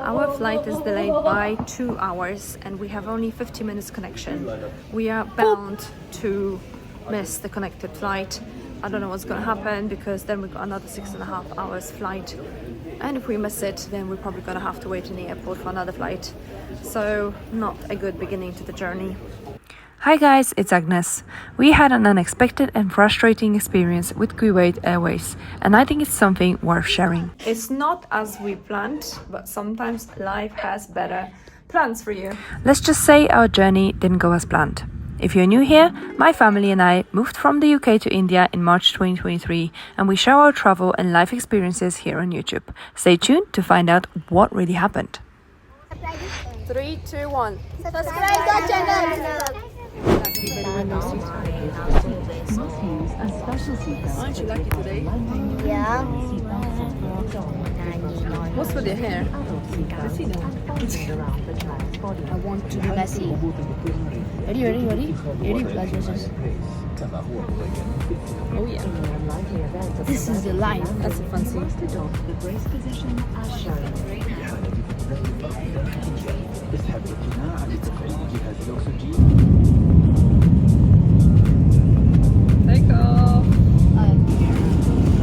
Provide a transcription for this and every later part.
Our flight is delayed by 2 hours and we have only 50 minutes connection. We are bound to miss the connected flight. I don't know what's gonna happen because then we've got another 6.5 hours flight. And if we miss it, then we're probably gonna have to wait in the airport for another flight. So not a good beginning to the journey. Hi guys, it's Agnes. We had an unexpected and frustrating experience with Kuwait Airways, and I think it's something worth sharing. It's not as we planned, but sometimes life has better plans for you. Let's just say our journey didn't go as planned. If you're new here, my family and I moved from the UK to India in March 2023, and we share our travel and life experiences here on YouTube. Stay tuned to find out what really happened. 3, 2, 1. Subscribe to channel. Aren't you lucky today? Yeah. What's with your hair? I want to be messy. Ready? Yes. Oh yeah. This is the line. That's a fancy. Take off.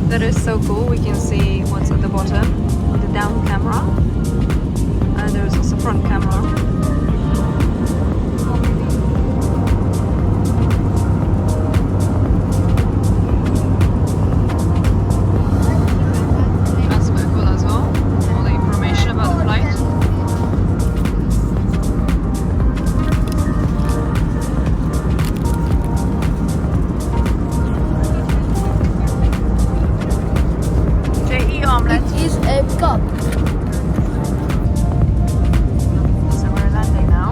That is so cool. We can see what's at the bottom with the down camera, and there's also front camera. That's very cool as well. All the information about the flight. It is a cup. So we're landing now,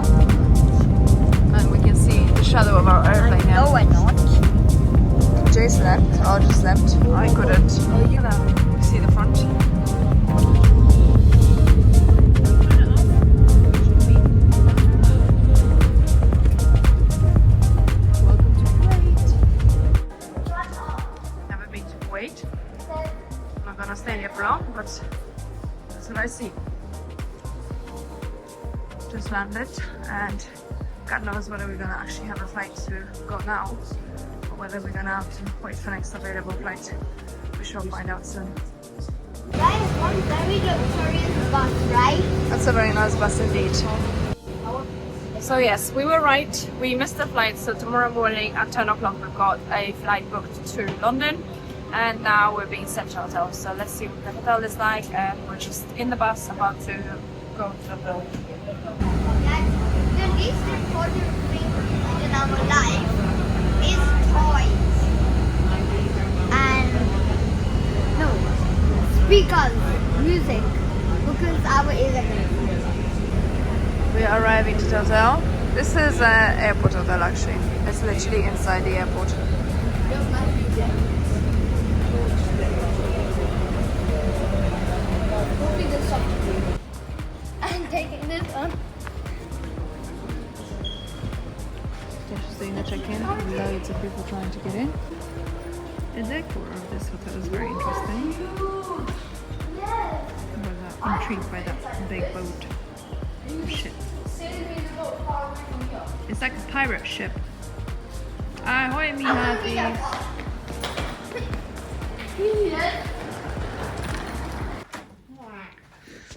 and we can see the shadow of our airplane now. No, we're not. Jay slept, I just slept. I couldn't. Oh, you have. See the front. Welcome to Kuwait. Never been to Kuwait. I'm not gonna stay here for long, but that's what I see. Just landed, and God knows whether we're gonna actually have a flight to go now, or whether we're gonna have to wait for next available flight. We shall find out soon. That is one very luxurious bus, right? That's a very nice bus indeed. So yes, we were right. We missed the flight, so tomorrow morning at 10 o'clock we've got a flight booked to London. And now we're being sent to hotel, so let's see what the hotel is like, and we're just in the bus about to go to the hotel. The least important thing in our life is toys. And speakers, music, because our ears. We are arriving to the hotel. This is an airport hotel actually. It's literally inside the airport. I'm taking this one. Just doing the check-in. Loads of people trying to get in. The decor of this hotel is very interesting. I'm intrigued by that big boat. Ship. It's like a pirate ship. Ahoy, me happy.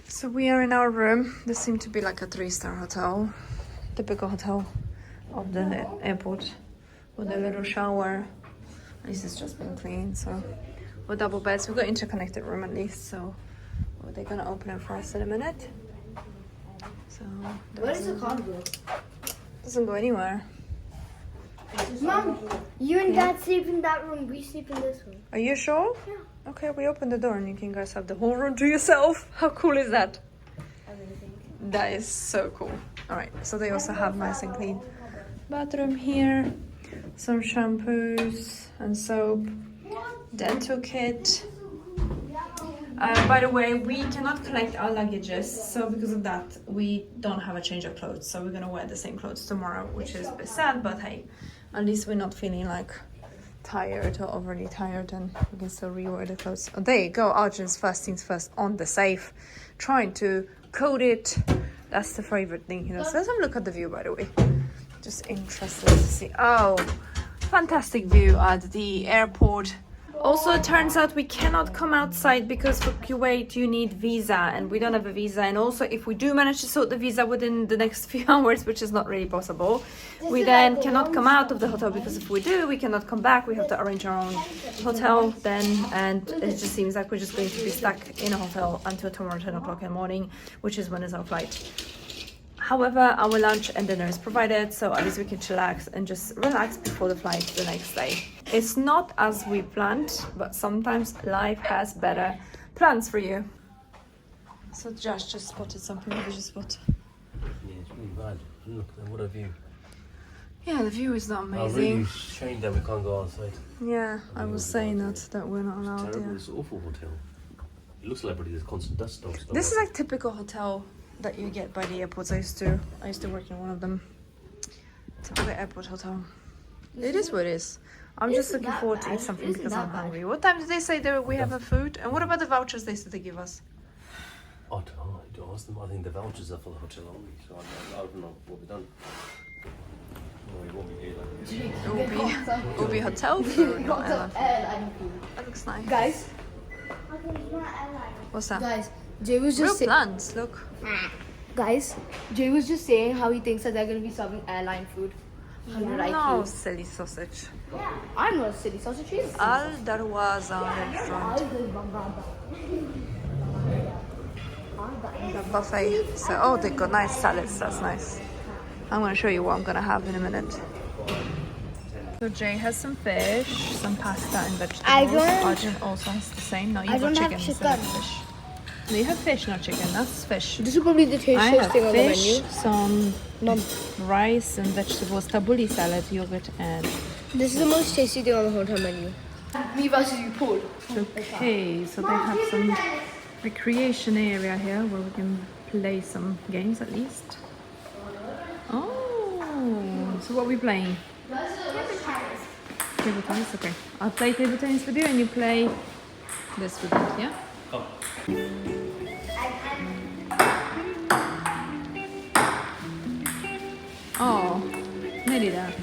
So we are in our room. This seemed to be like a 3-star hotel, typical hotel of the airport, with a little shower. At least it's just been cleaned. So with double beds, we've got interconnected room at least. So they're gonna open it for us in a minute. So Where is the car go? doesn't go anywhere. Mom, you and Dad sleep in that room. We sleep in this room. Are you sure? Yeah. Okay, we open the door and you can guys have the whole room to yourself. How cool is that? That is so cool. All right, so they also have nice and clean bathroom here, some shampoos and soap, dental kit. By the way, we cannot collect our luggages, so because of that, we don't have a change of clothes. So we're gonna wear the same clothes tomorrow, which is a bit sad, but hey, at least we're not feeling like tired or overly tired, and we can still rewear the clothes. Oh, there you go, Arjun's first things first on the safe, trying to coated. That's the favorite thing, you know. So let's have a look at the view, by the way. Just interested to see. Oh, fantastic view at the airport. Also, it turns out we cannot come outside because for Kuwait you need visa, and we don't have a visa. And also, if we do manage to sort the visa within the next few hours, which is not really possible, we then cannot come out of the hotel, because if we do, we cannot come back. We have to arrange our own hotel then, and it just seems like we're just going to be stuck in a hotel until tomorrow 10 o'clock in the morning, which is when is our flight. However, our lunch and dinner is provided, so at least we can chillax and just relax before the flight the next day. It's not as we planned, but sometimes life has better plans for you. So Josh just spotted something. What did you spot? Yeah, it's really bad. Look, what a view. Yeah, the view is not I'm amazing. really ashamed that we can't go outside. Yeah, I was saying that we're not allowed. Terrible, Yeah. it's an awful hotel. It looks like there's constant dust storms. This is like typical hotel that you get by the airports. I used to work in one of them. Typical airport hotel. It is what it is. I'm just looking forward to eat something because I'm hungry. What time did they say that we have a food? And what about the vouchers they said they give us? I don't know. I don't ask them. I think the vouchers are for the hotel only, so I don't know what we've done. No, we won't be here. It will be hotel food, not airline food. That looks nice. Guys, What's that? guys, Jay was Real just saying. plants, look. Guys, Jay was just saying how he thinks that they're gonna be serving airline food. How did I No, feel? silly sausage. I'm not a silly sausage. He's Al Darwaza restaurant. The buffet. So, oh, they got nice salads. That's nice. I'm gonna show you what I'm gonna have in a minute. So Jay has some fish, some pasta and vegetables. Arjun also has the same. No, you I got don't have chicken instead of chicken. fish. No, you have fish, not chicken. That's fish. This is probably the I tastiest have thing on the fish, menu. some rice and vegetables, tabbouleh salad, yogurt, and This is the most tasty thing on the hotel menu. Me versus you, Paul. okay. So they have some recreation area here where we can play some games at least. Oh, so what are we playing? Table tennis. Okay, I'll play table tennis with you, and you play this with me. Yeah. Come. Oh, nearly there.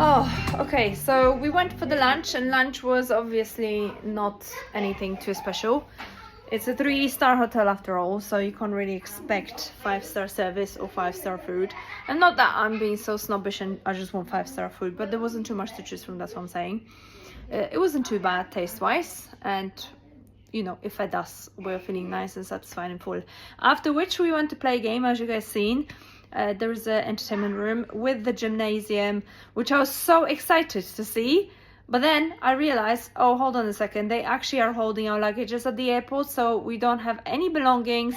Oh, okay, so we went for the lunch, and lunch was obviously not anything too special. It's a 3-star hotel after all, so you can't really expect 5-star service or 5-star food. And not that I'm being so snobbish and I just want 5-star food, but there wasn't too much to choose from, that's what I'm saying. It wasn't too bad taste-wise, and you know, it fed us. We're feeling nice and satisfied and full. After which we went to play a game, as you guys seen. There was an entertainment room with the gymnasium, which I was so excited to see. But then I realized, oh, hold on a second, they actually are holding our luggages at the airport, so we don't have any belongings,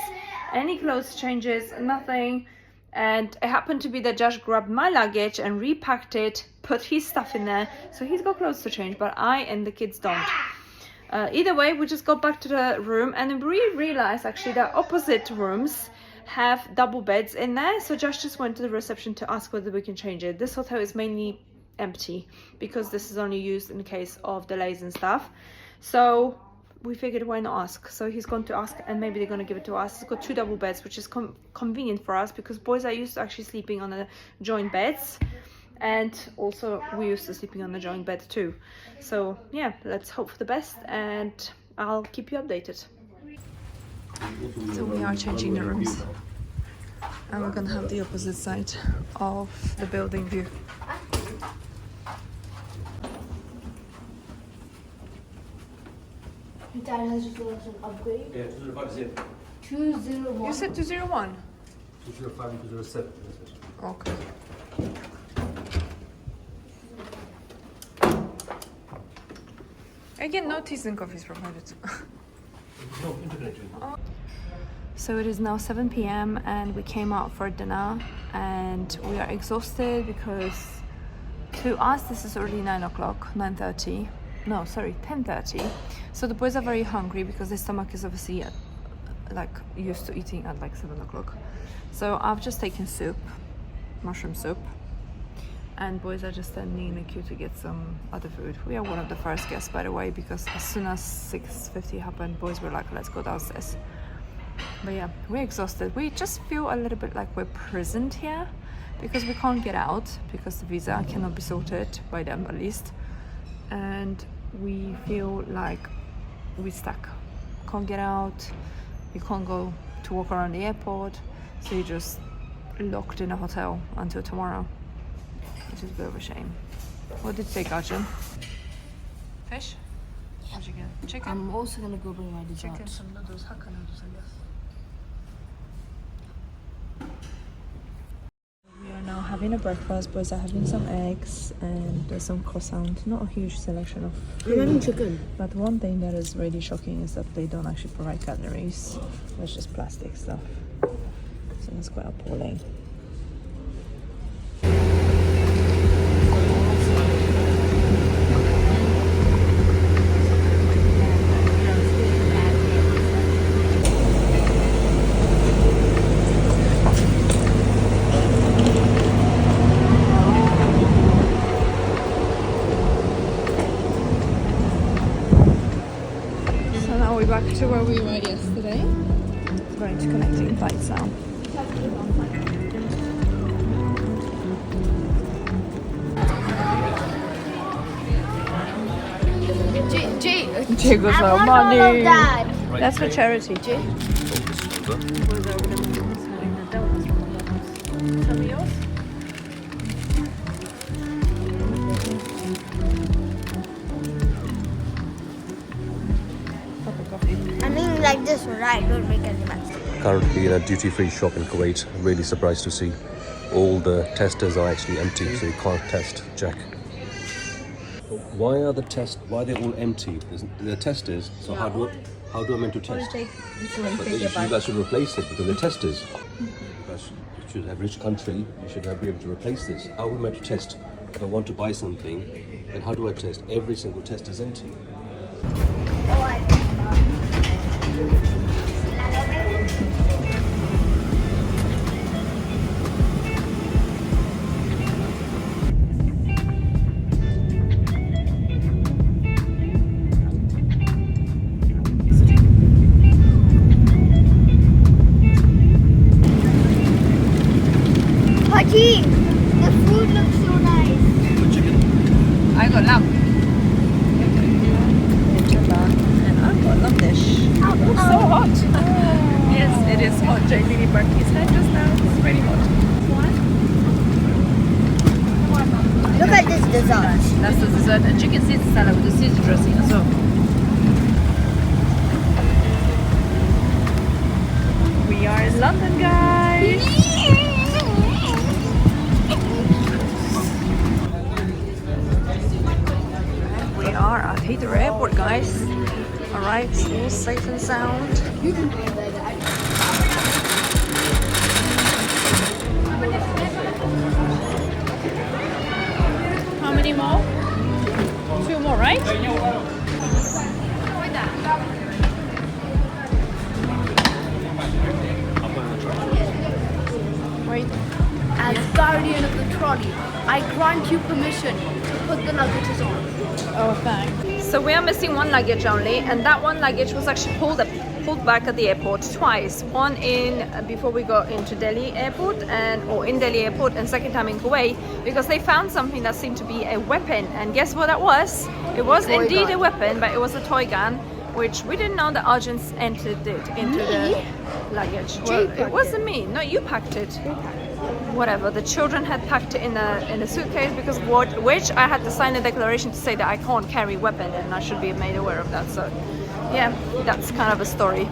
any clothes changes, nothing. And it happened to be that Josh grabbed my luggage and repacked it, put his stuff in there, so he's got clothes to change, but I and the kids don't. Either way, we just got back to the room, and we realized actually that opposite rooms have double beds in there, so Josh just went to the reception to ask whether we can change it. This hotel is mainly empty because this is only used in case of delays and stuff, so we figured why not ask. So he's going to ask, and maybe they're going to give it to us. It's got 2 double beds, which is convenient for us because boys are used to actually sleeping on the joint beds, and also we used to sleeping on the joint bed too. So yeah, let's hope for the best, and I'll keep you updated. So we are changing the rooms, and we're gonna have the opposite side of the building view. Dad has just done an upgrade. Yeah, 205 is it. 201. You said 201. 205 and 207. Okay. Again, no teas and coffees provided. No, interconnection. So it is now 7 p.m. and we came out for dinner, and we are exhausted because to us this is already 9 o'clock, 9:30, no, sorry, 10:30. So the boys are very hungry because their stomach is obviously like used to eating at like 7 o'clock. So I've just taken soup, mushroom soup, and boys are just standing in the queue to get some other food. We are one of the first guests, by the way, because as soon as 6:50 happened, boys were like, let's go downstairs. But yeah, we're exhausted. We just feel a little bit like we're prisoned here because we can't get out because the visa cannot be sorted by them at least. And we feel like we're stuck. Can't get out. You can't go to walk around the airport. So you're just locked in a hotel until tomorrow, which is a bit of a shame. What did you take, Arjun? Fish? What'd you get? Chicken? I'm also gonna go bring my dessert. Chicken, some noodles, Hakka noodles, I guess. We are now having a breakfast. Boys are having some eggs and there's some croissant. Not a huge selection of food. I'm having chicken. But one thing that is really shocking is that they don't actually provide cutleries. It's just plastic stuff. So that's quite appalling. So now we're back to where we were yesterday. Going to connecting flights now. Jay goes out money. That's for charity. Jay. Tell me yours. I mean, like this, right? Don't make any mess. Currently in a duty-free shop in Kuwait. Really surprised to see all the testers are actually empty, so you can't test Jack. Why are they all empty? They're testers, so how do I meant to test? But you guys should replace it because they're testers. You guys should have rich country, you should be able to replace this. How are we meant to test? If I want to buy something, then how do I test? Every single test is empty. Haji, the food looks so nice. I got lamb. And I got lamb dish. It's so hot. Yes, it is hot. Jay really burnt his head just now. It's really hot. Look at this dessert. That's the dessert. And chicken Caesar salad with the Caesar dressing as well. We are in London, guys. We are at Heathrow Airport, guys. Alright, all safe and sound. How many more? 2 more, right? Wait. As guardian of the trolley, I grant you permission to put the luggages on. Oh, thanks. So we are missing one luggage only, and that one luggage was actually pulled back at the airport twice. One in before we got into Delhi airport, or in Delhi airport, and second time in Kuwait, because they found something that seemed to be a weapon. And guess what that was? It was indeed a weapon, but it was a toy gun, which we didn't know the agents entered it into the luggage. Well, it wasn't me. No, you packed it. Whatever. The children had packed it in a suitcase because which I had to sign a declaration to say that I can't carry weapon and I should be made aware of that. So yeah, that's kind of a story.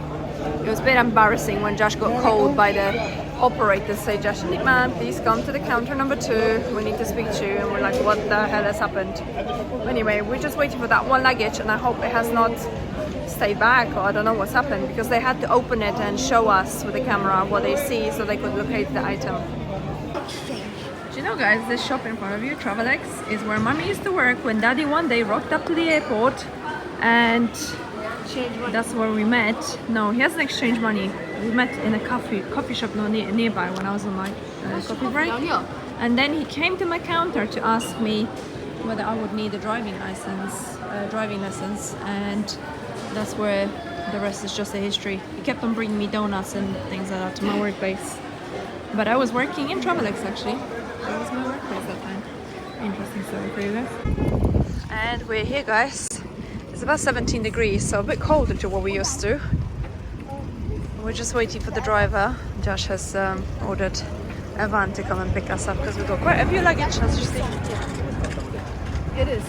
It was a bit embarrassing when Josh got called by the operator, say, Josh, man, please come to the counter number 2. We need to speak to you. And we're like, what the hell has happened? Anyway, we're just waiting for that one luggage, and I hope it has not stayed back, or I don't know what's happened, because they had to open it and show us with the camera what they see so they could locate the item. Exchange. She You know, guys, this shop in front of you, Travelex, is where Mommy used to work when Daddy one day rocked up to the airport, and that's where we met. No, he hasn't exchanged money. We met in a coffee shop nearby when I was on my coffee break. And then he came to my counter to ask me whether I would need a driving lessons, and that's where the rest is just a history. He kept on bringing me donuts and things like that to my workplace. But I was working in Travelex actually. That was my workplace that time. Interesting story for you guys. And we're here, guys. It's about 17 degrees, so a bit colder to what we used to. We're just waiting for the driver. Josh has ordered a van to come and pick us up because we've got quite a few luggage, as you see. It is.